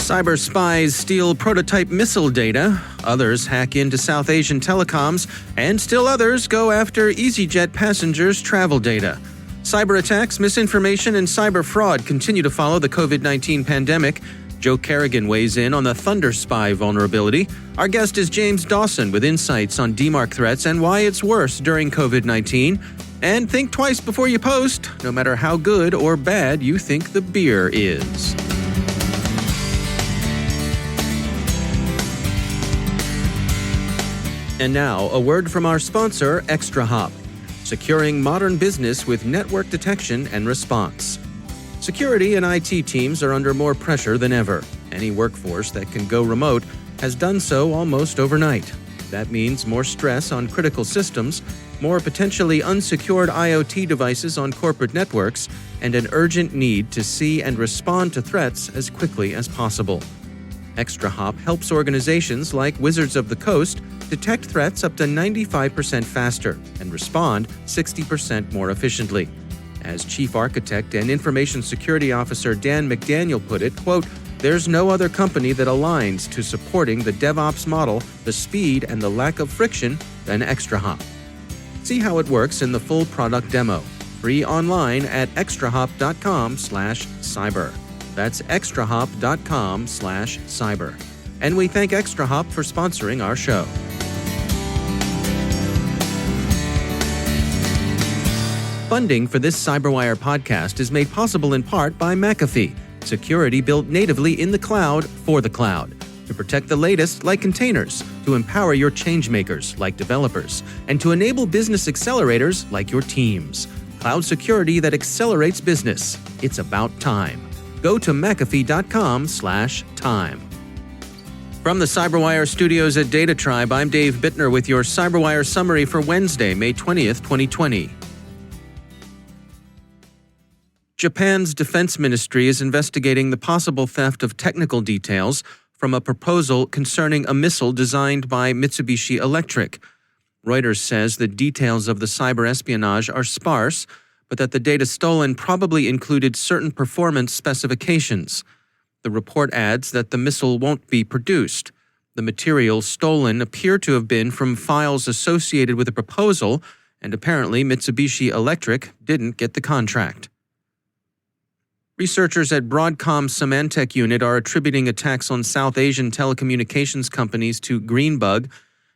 Cyber spies steal prototype missile data, others hack into South Asian telecoms, and still others go after easyJet passengers' travel data. Cyberattacks, misinformation, and cyber fraud continue to follow the COVID-19 pandemic. Joe Kerrigan weighs in on the Thunderspy vulnerability. Our guest is James Dawson with insights on DMARK threats and why it's worse during COVID-19. And think twice before you post, no matter how good or bad you think the beer is. And now, a word from our sponsor, ExtraHop, securing modern business with network detection and response. Security and IT teams are under more pressure than ever. Any workforce that can go remote has done so almost overnight. That means more stress on critical systems, more potentially unsecured IoT devices on corporate networks, and an urgent need to see and respond to threats as quickly as possible. ExtraHop helps organizations like Wizards of the Coast detect threats up to 95% faster and respond 60% more efficiently. As Chief Architect and Information Security Officer Dan McDaniel put it, quote, "There's no other company that aligns to supporting the DevOps model, the speed, and the lack of friction than ExtraHop." See how it works in the full product demo. Free online at extrahop.com/cyber. That's extrahop.com/cyber. And we thank ExtraHop for sponsoring our show. Funding for this CyberWire podcast is made possible in part by McAfee, security built natively in the cloud for the cloud, to protect the latest like containers, to empower your changemakers like developers, and to enable business accelerators like your teams. Cloud security that accelerates business. It's about time. Go to McAfee.com/time. From the CyberWire studios at Data Tribe, I'm Dave Bittner with your CyberWire summary for Wednesday, May 20th, 2020. Japan's defense ministry is investigating the possible theft of technical details from a proposal concerning a missile designed by Mitsubishi Electric. Reuters says the details of the cyber espionage are sparse, but that the data stolen probably included certain performance specifications. The report adds that the missile won't be produced. The materials stolen appear to have been from files associated with the proposal, and apparently Mitsubishi Electric didn't get the contract. Researchers at Broadcom Symantec unit are attributing attacks on South Asian telecommunications companies to Greenbug,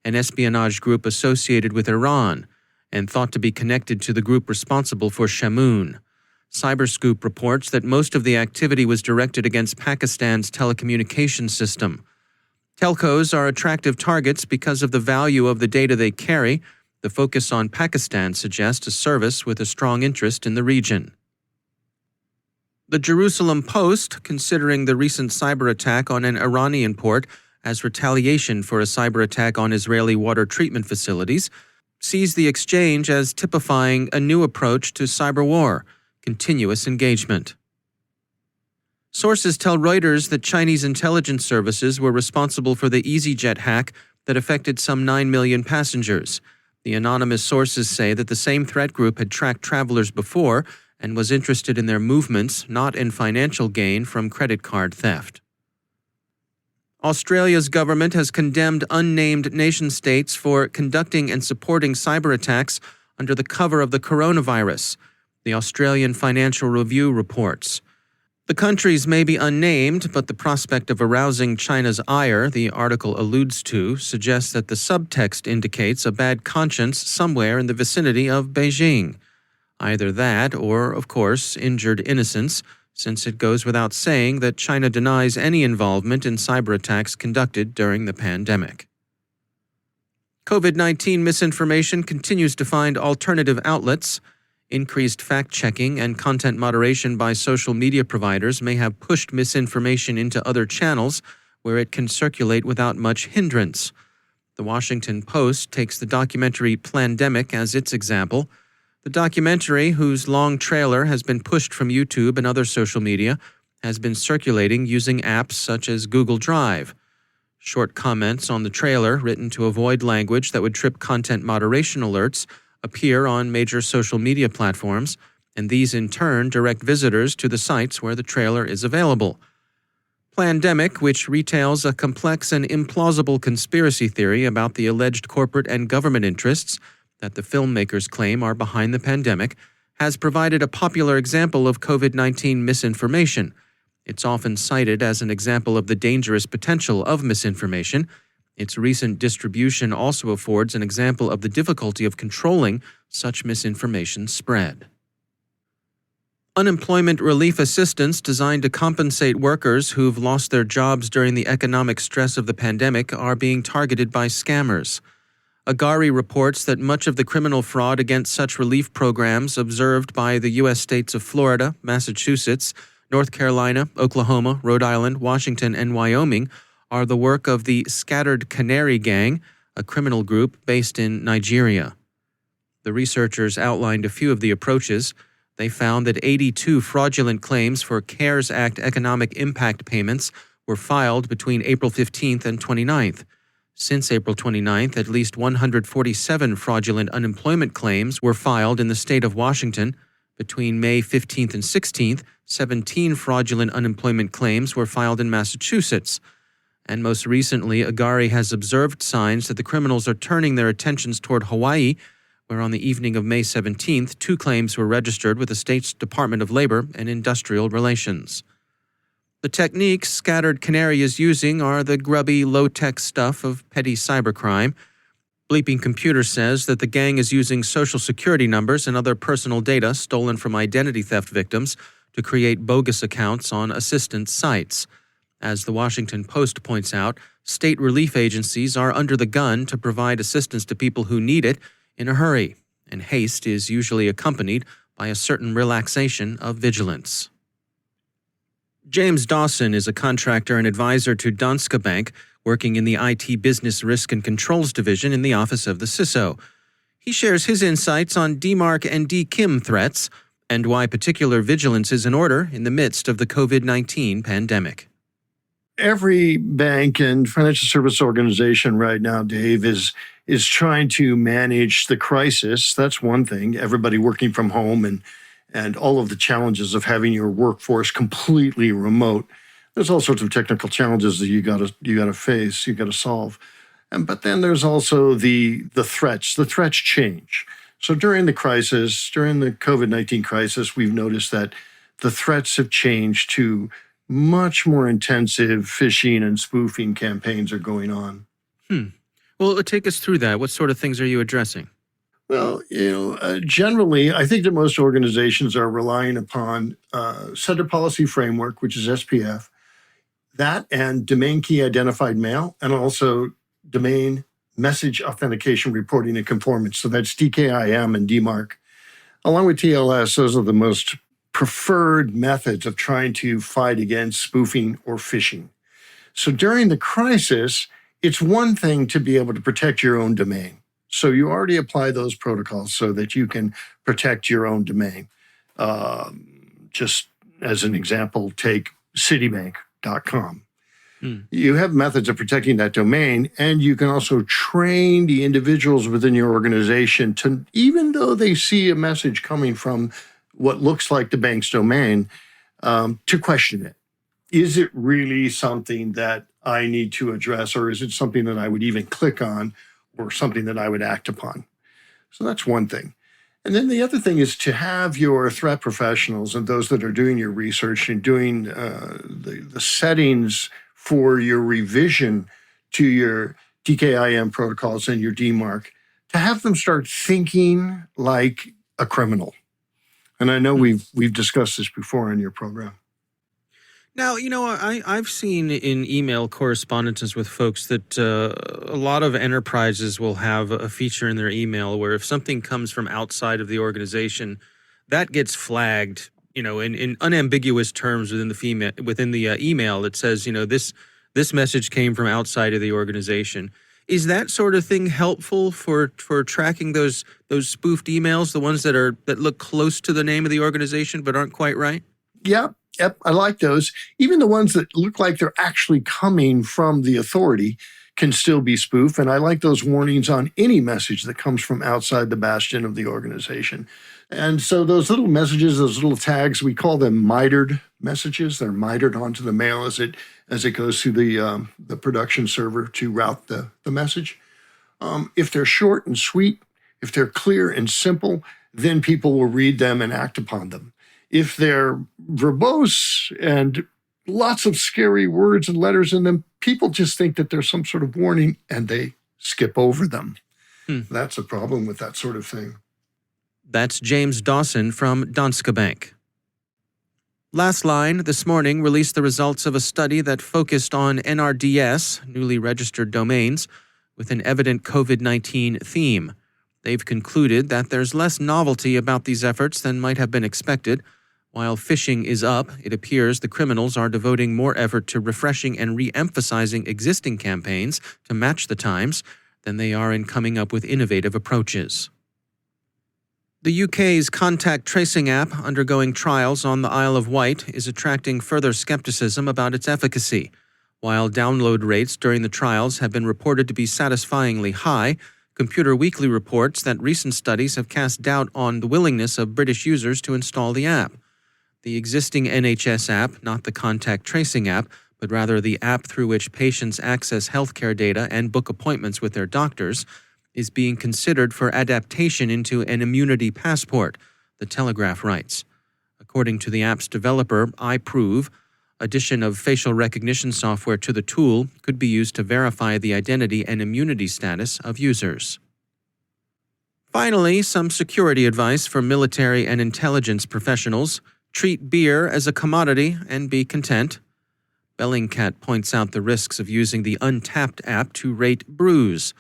an espionage group associated with Iran, and thought to be connected to the group responsible for Shamoon. Cyberscoop reports that most of the activity was directed against Pakistan's telecommunications system. Telcos are attractive targets because of the value of the data they carry. The focus on Pakistan suggests a service with a strong interest in the region. The Jerusalem Post, considering the recent cyber attack on an Iranian port as retaliation for a cyber attack on Israeli water treatment facilities, sees the exchange as typifying a new approach to cyber war, continuous engagement. Sources tell Reuters that Chinese intelligence services were responsible for the easyJet hack that affected some 9 million passengers. The anonymous sources say that the same threat group had tracked travelers before and was interested in their movements, not in financial gain from credit card theft. Australia's government has condemned unnamed nation-states for conducting and supporting cyber attacks under the cover of the coronavirus, the Australian Financial Review reports. The countries may be unnamed, but the prospect of arousing China's ire, the article alludes to, suggests that the subtext indicates a bad conscience somewhere in the vicinity of Beijing. Either that or, of course, injured innocence, since it goes without saying that China denies any involvement in cyber attacks conducted during the pandemic. COVID-19 misinformation continues to find alternative outlets. Increased fact-checking and content moderation by social media providers may have pushed misinformation into other channels where it can circulate without much hindrance. The Washington Post takes the documentary Plandemic as its example. The documentary, whose long trailer has been pushed from YouTube and other social media, has been circulating using apps such as Google Drive. Short comments on the trailer, written to avoid language that would trip content moderation alerts, appear on major social media platforms, and these in turn direct visitors to the sites where the trailer is available. Plandemic, which retails a complex and implausible conspiracy theory about the alleged corporate and government interests that the filmmakers claim are behind the pandemic, has provided a popular example of COVID-19 misinformation. It's often cited as an example of the dangerous potential of misinformation. Its recent distribution also affords an example of the difficulty of controlling such misinformation spread. Unemployment relief assistance designed to compensate workers who've lost their jobs during the economic stress of the pandemic are being targeted by scammers. Agari reports that much of the criminal fraud against such relief programs observed by the U.S. states of Florida, Massachusetts, North Carolina, Oklahoma, Rhode Island, Washington, and Wyoming are the work of the Scattered Canary Gang, a criminal group based in Nigeria. The researchers outlined a few of the approaches. They found that 82 fraudulent claims for CARES Act economic impact payments were filed between April 15th and 29th. Since April 29th, at least 147 fraudulent unemployment claims were filed in the state of Washington. Between May 15th and 16th, 17 fraudulent unemployment claims were filed in Massachusetts. And most recently, Agari has observed signs that the criminals are turning their attentions toward Hawaii, where on the evening of May 17th, 2 claims were registered with the state's Department of Labor and Industrial Relations. The techniques Scattered Canary is using are the grubby, low-tech stuff of petty cybercrime. Bleeping Computer says that the gang is using Social Security numbers and other personal data stolen from identity theft victims to create bogus accounts on assistance sites. As the Washington Post points out, state relief agencies are under the gun to provide assistance to people who need it in a hurry, and haste is usually accompanied by a certain relaxation of vigilance. James Dawson is a contractor and advisor to Danske Bank, working in the IT Business Risk and Controls Division in the office of the CISO. He shares his insights on DMARK and DKIM threats and why particular vigilance is in order in the midst of the COVID-19 pandemic. Every bank and financial service organization right now, Dave, is trying to manage the crisis. That's one thing. Everybody working from home and all of the challenges of having your workforce completely remote. There's all sorts of technical challenges that you gotta face, you gotta solve. But then there's also the threats. The threats change. So during the crisis, during the COVID-19 crisis, we've noticed that the threats have changed to much more intensive phishing and spoofing campaigns are going on. Well, take us through that. What sort of things are you addressing? Well, generally, I think that most organizations are relying upon Sender Policy Framework, which is SPF, that and Domain Key Identified Mail, and also Domain Message Authentication Reporting and Conformance. So that's DKIM and DMARK. Along with TLS, those are the most preferred methods of trying to fight against spoofing or phishing. So during the crisis, it's one thing to be able to protect your own domain. So you already apply those protocols so that you can protect your own domain. Just as an example, take Citibank.com. You have methods of protecting that domain, and you can also train the individuals within your organization to, even though they see a message coming from what looks like the bank's domain, to question it. Is it really something that I need to address, or is it something that I would even click on, or something that I would act upon? So that's one thing. And then the other thing is to have your threat professionals and those that are doing your research and doing the settings for your revision to your DKIM protocols and your DMARK, to have them start thinking like a criminal. And I know we've discussed this before in your program. Now, I've seen in email correspondences with folks that a lot of enterprises will have a feature in their email where if something comes from outside of the organization, that gets flagged, in unambiguous terms within the email that says, this message came from outside of the organization. Is that sort of thing helpful for tracking those spoofed emails, the ones that look close to the name of the organization but aren't quite right? Yep, I like those. Even the ones that look like they're actually coming from the authority can still be spoofed. And I like those warnings on any message that comes from outside the bastion of the organization. And so those little messages, those little tags, we call them mitered messages. They're mitered onto the mail as it goes through the production server to route the message. If they're short and sweet, if they're clear and simple, then people will read them and act upon them. If they're verbose and lots of scary words and letters in them, people just think that there's some sort of warning and they skip over them. That's a problem with that sort of thing. That's James Dawson from Danske Bank. Last Line this morning released the results of a study that focused on NRDS, newly registered domains, with an evident COVID-19 theme. They've concluded that there's less novelty about these efforts than might have been expected. While phishing is up, it appears the criminals are devoting more effort to refreshing and re-emphasizing existing campaigns to match the times than they are in coming up with innovative approaches. The UK's contact tracing app, undergoing trials on the Isle of Wight, is attracting further skepticism about its efficacy. While download rates during the trials have been reported to be satisfyingly high, Computer Weekly reports that recent studies have cast doubt on the willingness of British users to install the app. The existing NHS app, not the contact tracing app, but rather the app through which patients access healthcare data and book appointments with their doctors, is being considered for adaptation into an immunity passport, the Telegraph writes. According to the app's developer, iProve, addition of facial recognition software to the tool could be used to verify the identity and immunity status of users. Finally, some security advice for military and intelligence professionals. Treat beer as a commodity and be content. Bellingcat points out the risks of using the Untapped app to rate brews.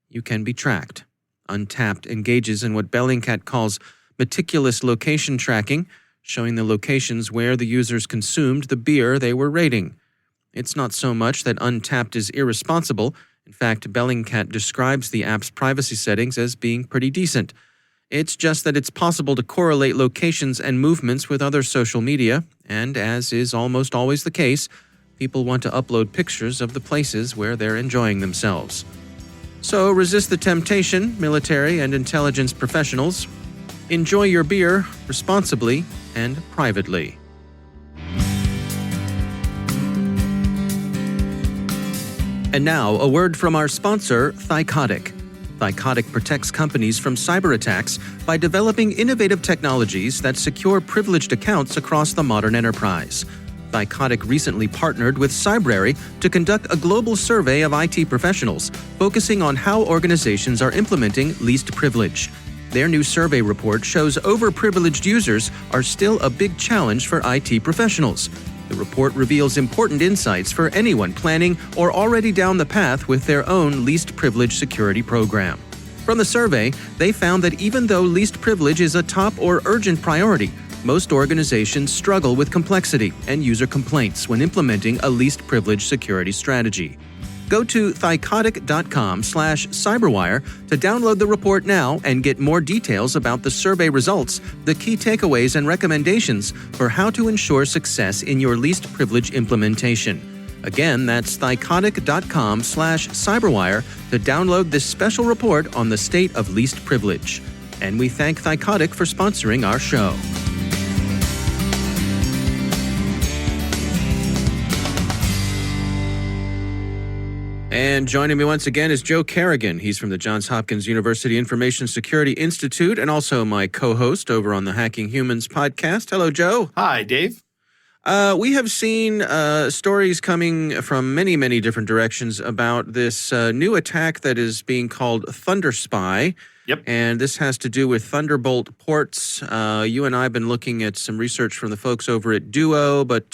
You can be tracked. Untapped engages in what Bellingcat calls meticulous location tracking, showing the locations where the users consumed the beer they were rating. It's not so much that Untapped is irresponsible. In fact, Bellingcat describes the app's privacy settings as being pretty decent. It's just that it's possible to correlate locations and movements with other social media, and as is almost always the case, people want to upload pictures of the places where they're enjoying themselves. So resist the temptation, military and intelligence professionals. Enjoy your beer responsibly and privately. And now, a word from our sponsor, Thycotic. Thycotic protects companies from cyberattacks by developing innovative technologies that secure privileged accounts across the modern enterprise. Thycotic recently partnered with CyberWire to conduct a global survey of IT professionals, focusing on how organizations are implementing least privilege. Their new survey report shows overprivileged users are still a big challenge for IT professionals. The report reveals important insights for anyone planning or already down the path with their own least privilege security program. From the survey, they found that even though least privilege is a top or urgent priority, most organizations struggle with complexity and user complaints when implementing a least privilege security strategy. Go to thycotic.com/cyberwire to download the report now and get more details about the survey results, the key takeaways and recommendations for how to ensure success in your least privilege implementation. Again, that's thycotic.com/cyberwire to download this special report on the state of least privilege. And we thank Thycotic for sponsoring our show. And joining me once again is Joe Kerrigan. He's from the Johns Hopkins University Information Security Institute and also my co-host over on the Hacking Humans podcast. Hello, Joe. Hi, Dave. We have seen stories coming from many, many different directions about this new attack that is being called Thunderspy. Yep. And this has to do with Thunderbolt ports. You and I have been looking at some research from the folks over at Duo, but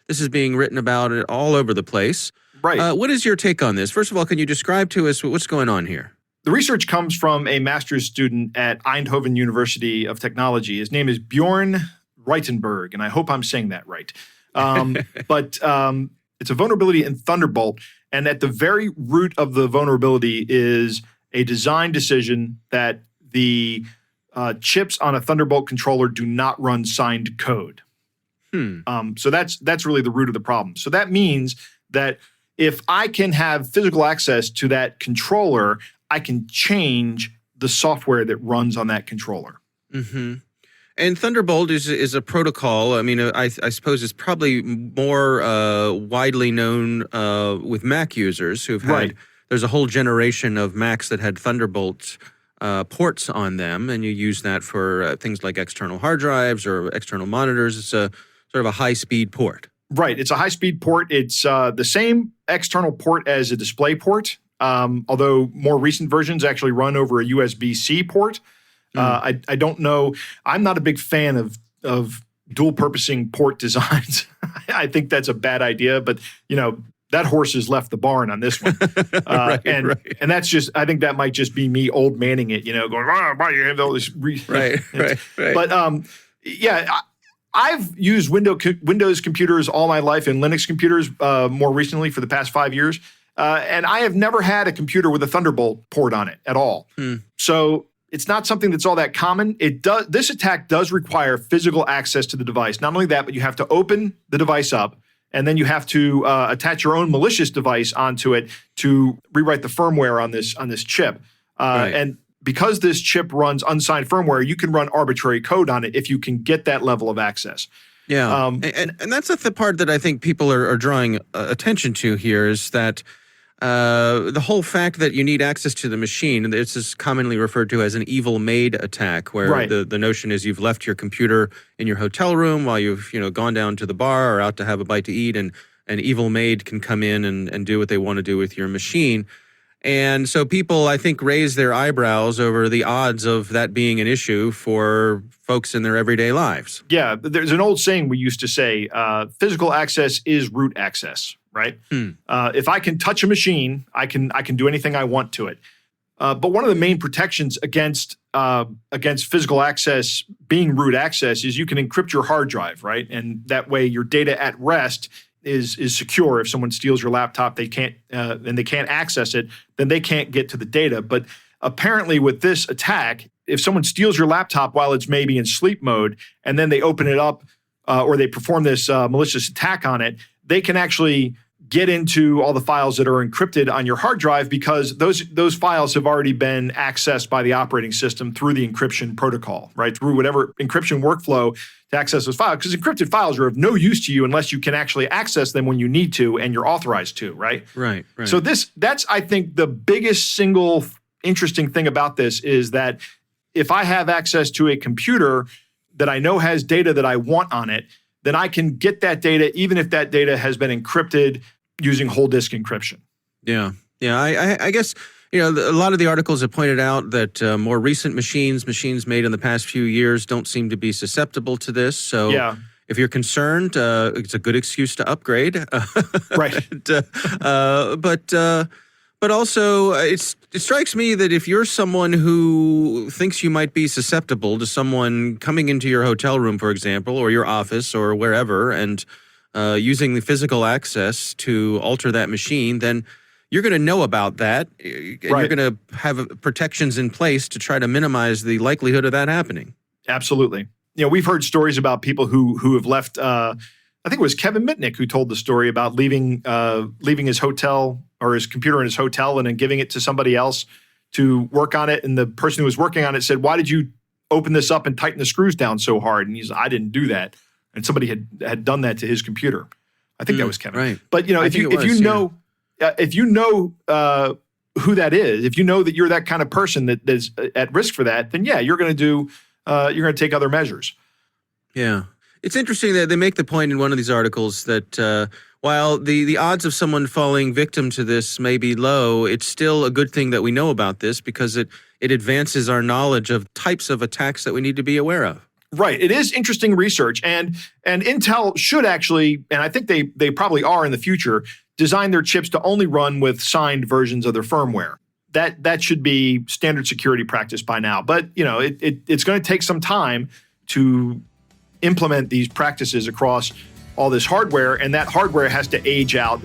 this is being written about all over the place. Right. What is your take on this? First of all, can you describe to us what's going on here? The research comes from a master's student at Eindhoven University of Technology. His name is Bjorn Reitenberg, and I hope I'm saying that right. But it's a vulnerability in Thunderbolt, and at the very root of the vulnerability is a design decision that the chips on a Thunderbolt controller do not run signed code. So that's really the root of the problem. So that means that if I can have physical access to that controller, I can change the software that runs on that controller. Mm-hmm. And Thunderbolt is a protocol. I mean, I suppose it's probably more widely known with Mac users who've had. Right. There's a whole generation of Macs that had Thunderbolt ports on them, and you use that for things like external hard drives or external monitors. It's a sort of a high-speed port. Right. It's a high-speed port. It's the same external port as a display port, although more recent versions actually run over a USB-C port. I don't know. I'm not a big fan of dual-purposing port designs. I think that's a bad idea, but, that horse has left the barn on this one. Right. And that's just, I think that might just be me old manning it, going, why you have all this? Right. But, I've used Windows computers all my life and Linux computers more recently for the past 5 years. And I have never had a computer with a Thunderbolt port on it at all. So it's not something that's all that common. This attack does require physical access to the device. Not only that, but you have to open the device up, and then you have to attach your own malicious device onto it to rewrite the firmware on this chip. And because this chip runs unsigned firmware, you can run arbitrary code on it if you can get that level of access. Yeah, and that's the part that I think people are drawing attention to here is that the whole fact that you need access to the machine, this is commonly referred to as an evil maid attack, where the notion is you've left your computer in your hotel room while you've gone down to the bar or out to have a bite to eat, and an evil maid can come in and do what they want to do with your machine. And so people, I think, raise their eyebrows over the odds of that being an issue for folks in their everyday lives. Yeah, there's an old saying we used to say, physical access is root access, right? If I can touch a machine, I can do anything I want to it. But one of the main protections against physical access being root access is you can encrypt your hard drive, right? And that way your data at rest is secure. If someone steals your laptop, they can't access it, then they can't get to the data. But apparently with this attack, if someone steals your laptop while it's maybe in sleep mode, and then they open it up or they perform this malicious attack on it, they can actually get into all the files that are encrypted on your hard drive because those files have already been accessed by the operating system through the encryption protocol, right? Through whatever encryption workflow to access those files. Because encrypted files are of no use to you unless you can actually access them when you need to and you're authorized to, right? Right. So that's, I think, the biggest single interesting thing about this is that if I have access to a computer that I know has data that I want on it, then I can get that data even if that data has been encrypted using whole disk encryption. Yeah. I guess, a lot of the articles have pointed out that more recent machines made in the past few years don't seem to be susceptible to this. So if you're concerned, it's a good excuse to upgrade. Right. But also, it strikes me that if you're someone who thinks you might be susceptible to someone coming into your hotel room, for example, or your office or wherever, and using the physical access to alter that machine, then you're going to know about that. And you're going to have protections in place to try to minimize the likelihood of that happening. Absolutely. We've heard stories about people who have left. I think it was Kevin Mitnick who told the story about leaving his hotel or his computer in his hotel and then giving it to somebody else to work on it. And the person who was working on it said, "Why did you open this up and tighten the screws down so hard?" And he's, "I didn't do that." And somebody had done that to his computer. I think that was Kevin. Right. But if you know who that is, if you know that you're that kind of person that is at risk for that, then you're going to take other measures. Yeah, it's interesting that they make the point in one of these articles that while the odds of someone falling victim to this may be low, it's still a good thing that we know about this because it advances our knowledge of types of attacks that we need to be aware of. Right. It is interesting research, and Intel should actually, and I think they probably are in the future, design their chips to only run with signed versions of their firmware. That should be standard security practice by now. But it's going to take some time to implement these practices across all this hardware, and that hardware has to age out.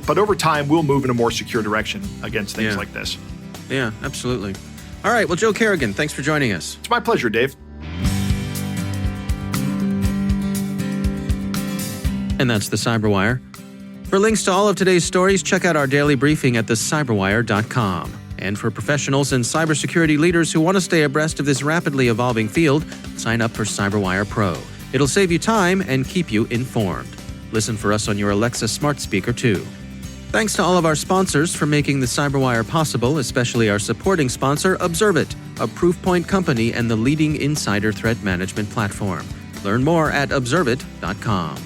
But over time, we'll move in a more secure direction against things like this. Yeah, absolutely. All right. Well, Joe Kerrigan, thanks for joining us. It's my pleasure, Dave. And that's the CyberWire. For links to all of today's stories, check out our daily briefing at thecyberwire.com. And for professionals and cybersecurity leaders who want to stay abreast of this rapidly evolving field, sign up for CyberWire Pro. It'll save you time and keep you informed. Listen for us on your Alexa smart speaker, too. Thanks to all of our sponsors for making the CyberWire possible, especially our supporting sponsor, Observit, a Proofpoint company and the leading insider threat management platform. Learn more at observit.com.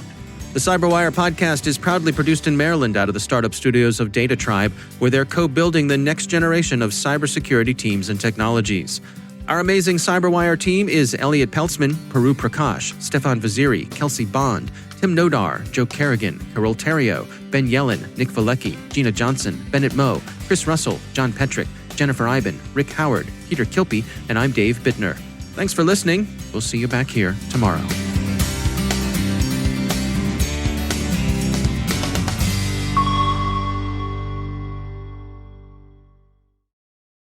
The CyberWire podcast is proudly produced in Maryland out of the startup studios of Data Tribe, where they're co-building the next generation of cybersecurity teams and technologies. Our amazing CyberWire team is Elliot Peltzman, Peru Prakash, Stefan Vaziri, Kelsey Bond, Tim Nodar, Joe Kerrigan, Carol Terrio, Ben Yellen, Nick Valecki, Gina Johnson, Bennett Moe, Chris Russell, John Petrick, Jennifer Iben, Rick Howard, Peter Kilpie, and I'm Dave Bittner. Thanks for listening. We'll see you back here tomorrow.